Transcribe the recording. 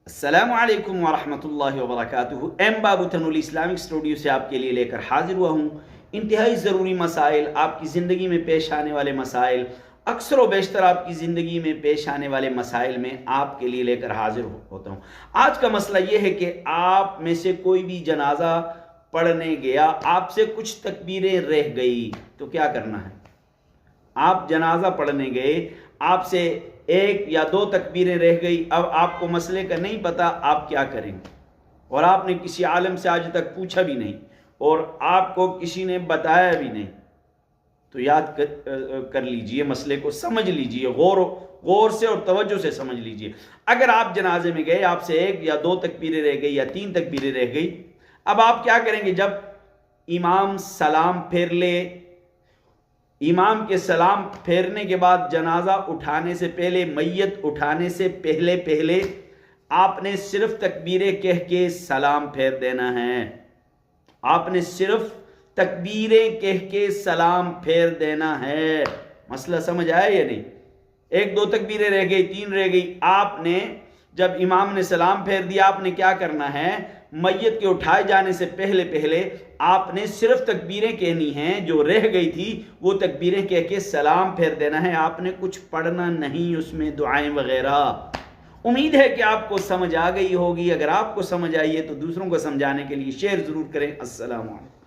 अस्सलामु अलैकुम वरहमतुल्लाहि वबरकातुहू। एम बाबू तनुल इस्लामिक स्टूडियो से आपके लिए लेकर हाजिर हुआ हूँ। इंतहाई ज़रूरी मसाइल, आपकी ज़िंदगी में पेश आने वाले मसाइल, अक्सर व बेशतर आपकी ज़िंदगी में पेश आने वाले मसाइल में आपके लिए लेकर हाजिर होता हूँ। आज का मसला ये है कि आप में से कोई भी जनाजा पढ़ने गया, आपसे कुछ तकबीरें रह गई तो क्या करना है। आप जनाजा पढ़ने गए, आपसे एक या दो तकबीरें रह गई, अब आपको मसले का नहीं पता आप क्या करेंगे, और आपने किसी आलिम से आज तक पूछा भी नहीं और आपको किसी ने बताया भी नहीं, तो याद कर लीजिए, मसले को समझ लीजिए, गौर से और तवज्जो से समझ लीजिए। अगर आप जनाजे में गए, आपसे एक या दो तकबीरें रह गई या तीन तकबीरें रह गई, अब आप क्या करेंगे। जब इमाम सलाम फेर ले, इमाम के सलाम फेरने के बाद जनाजा उठाने से पहले, मैयत उठाने से पहले आपने सिर्फ तकबीरें कह के सलाम फेर देना है। आपने सिर्फ तकबीरें कह के सलाम फेर देना है। मसला समझ आया या नहीं। एक दो तकबीरें रह गई, तीन रह गई, आपने जब इमाम ने सलाम फेर दिया, आपने क्या करना है, मैयत के उठाए जाने से पहले आपने सिर्फ तकबीरें कहनी हैं। जो रह गई थी वो तकबीरें कह के सलाम फेर देना है। आपने कुछ पढ़ना नहीं उसमें, दुआएं वगैरह। उम्मीद है कि आपको समझ आ गई होगी। अगर आपको समझ आई है तो दूसरों को समझाने के लिए शेयर ज़रूर करें। अस्सलाम वालेकुम।